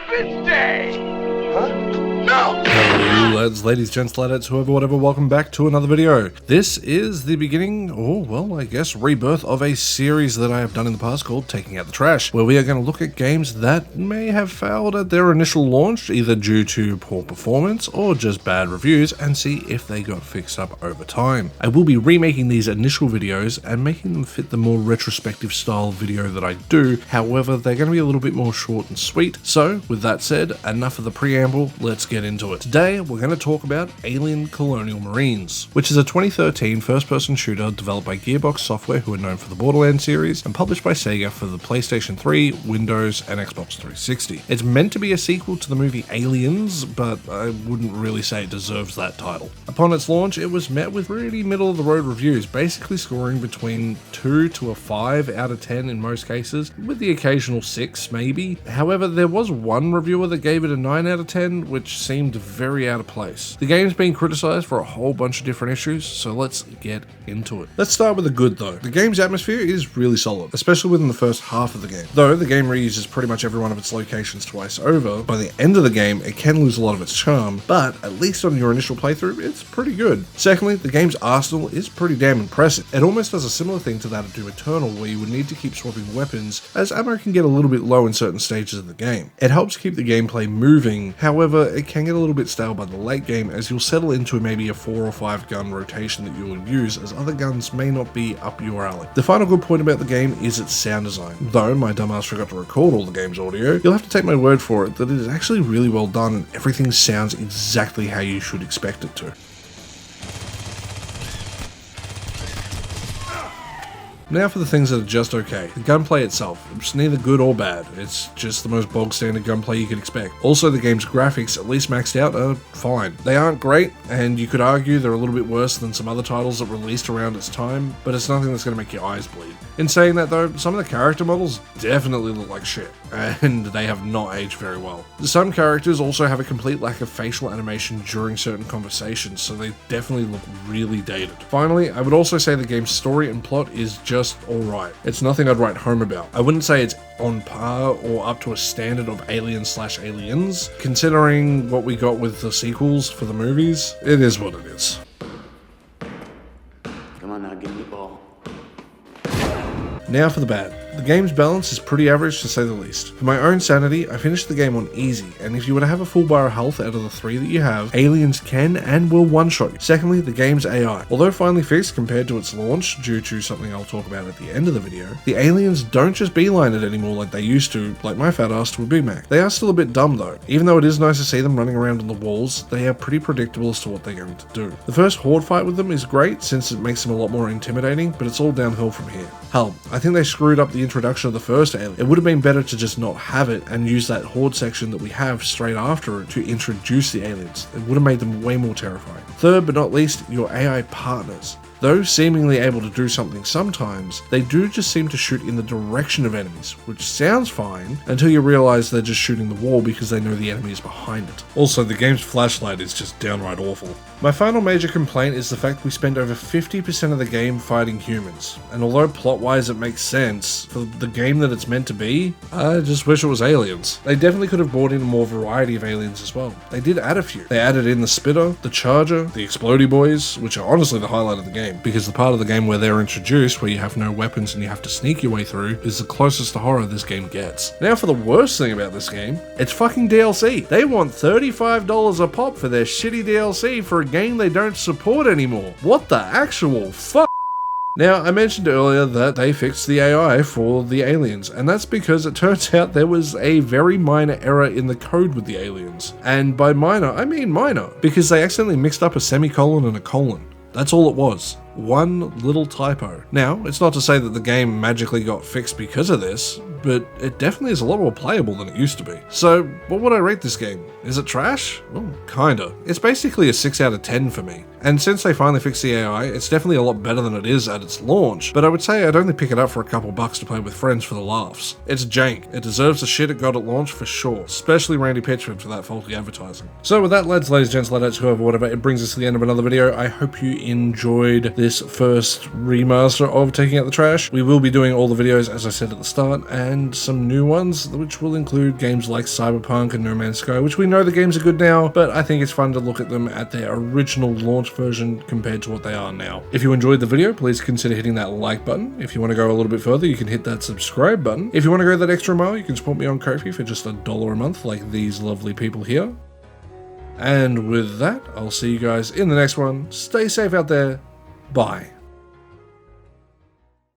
Independence Day! Huh? No! Hello lads, ladies, gents, ladettes, whoever, whatever, welcome back to another video. This is the beginning, or well, I guess rebirth of a series that I have done in the past called Taking Out the Trash, where we are going to look at games that may have failed at their initial launch, either due to poor performance or just bad reviews, and see if they got fixed up over time. I will be remaking these initial videos and making them fit the more retrospective style video that I do, however, they're going to be a little bit more short and sweet. So, with that said, enough of the preamble, let's get into it. Today, we're going to talk about Alien Colonial Marines, which is a 2013 first-person shooter developed by Gearbox Software, who are known for the Borderlands series, and published by Sega for the PlayStation 3, Windows, and Xbox 360. It's meant to be a sequel to the movie Aliens, but I wouldn't really say it deserves that title. Upon its launch, it was met with pretty middle-of-the-road reviews, basically scoring between 2 to a 5 out of 10 in most cases, with the occasional 6 maybe. However, there was one reviewer that gave it a 9 out of 10, which seemed very out of place. The game's been criticized for a whole bunch of different issues, so let's get into it. Let's start with the good though. The game's atmosphere is really solid, especially within the first half of the game. Though the game reuses pretty much every one of its locations twice over, by the end of the game it can lose a lot of its charm, but at least on your initial playthrough it's pretty good. Secondly, the game's arsenal is pretty damn impressive. It almost does a similar thing to that of Doom Eternal, where you would need to keep swapping weapons as ammo can get a little bit low in certain stages of the game. It helps keep the gameplay moving, however it can get a little bit stale by the late game as you'll settle into maybe a 4 or 5 gun rotation that you will use, as other guns may not be up your alley. The final good point about the game is its sound design. Though my dumbass forgot to record all the game's audio, you'll have to take my word for it that it is actually really well done and everything sounds exactly how you should expect it to. Now for the things that are just okay. The gunplay itself, it's neither good or bad, it's just the most bog standard gunplay you could expect. Also, the game's graphics, at least maxed out, are fine. They aren't great, and you could argue they're a little bit worse than some other titles that released around its time, but it's nothing that's going to make your eyes bleed. In saying that though, some of the character models definitely look like shit, and they have not aged very well. Some characters also have a complete lack of facial animation during certain conversations, so they definitely look really dated. Finally, I would also say the game's story and plot is just alright. It's nothing I'd write home about. I wouldn't say it's on par or up to a standard of Alien/Aliens. Considering what we got with the sequels for the movies, it is what it is. Come on now, give me the ball. Now for the bad. The game's balance is pretty average to say the least. For my own sanity, I finished the game on easy, and if you were to have a full bar of health out of the 3 that you have, Aliens can and will one-shot you. Secondly, the game's AI. Although finally fixed compared to its launch, due to something I'll talk about at the end of the video, the aliens don't just beeline it anymore like they used to, like my fat ass to a Big Mac. They are still a bit dumb though. Even though it is nice to see them running around on the walls, they are pretty predictable as to what they're going to do. The first horde fight with them is great since it makes them a lot more intimidating, but it's all downhill from here. Hell, I think they screwed up the introduction of the first alien. It would have been better to just not have it and use that horde section that we have straight after it to introduce the aliens. It would have made them way more terrifying. Third but not least, your AI partners. Though seemingly able to do something sometimes, they do just seem to shoot in the direction of enemies, which sounds fine until you realise they're just shooting the wall because they know the enemy is behind it. Also, the game's flashlight is just downright awful. My final major complaint is the fact we spend over 50% of the game fighting humans, and although plot-wise it makes sense, for the game that it's meant to be, I just wish it was aliens. They definitely could have brought in a more variety of aliens as well. They did add a few. They added in the Spitter, the Charger, the Explodey Boys, which are honestly the highlight of the game, because the part of the game where they're introduced, where you have no weapons and you have to sneak your way through, is the closest to horror this game gets. Now for the worst thing about this game, it's fucking DLC. They want $35 a pop for their shitty DLC for a game they don't support anymore. What the actual fuck? Now, I mentioned earlier that they fixed the AI for the aliens, and that's because it turns out there was a very minor error in the code with the aliens. And by minor, I mean minor, because they accidentally mixed up a semicolon and a colon. That's all it was. One little typo. Now, it's not to say that the game magically got fixed because of this, but it definitely is a lot more playable than it used to be. So, what would I rate this game? Is it trash? Well, kinda. It's basically a 6 out of 10 for me. And since they finally fixed the AI, it's definitely a lot better than it is at its launch, but I would say I'd only pick it up for a couple bucks to play with friends for the laughs. It's jank. It deserves the shit it got at launch for sure, especially Randy Pitchford for that faulty advertising. So with that, lads, ladies, gents, ladettes, whoever, whatever, it brings us to the end of another video. I hope you enjoyed this first remaster of Taking Out the Trash. We will be doing all the videos, as I said at the start, and and some new ones, which will include games like Cyberpunk and No Man's Sky, which we know the games are good now, but I think it's fun to look at them at their original launch version compared to what they are now. If you enjoyed the video, please consider hitting that like button. If you want to go a little bit further, you can hit that subscribe button. If you want to go that extra mile, you can support me on Ko-fi for just $1 a month, like these lovely people here. And with that, I'll see you guys in the next one. Stay safe out there. Bye.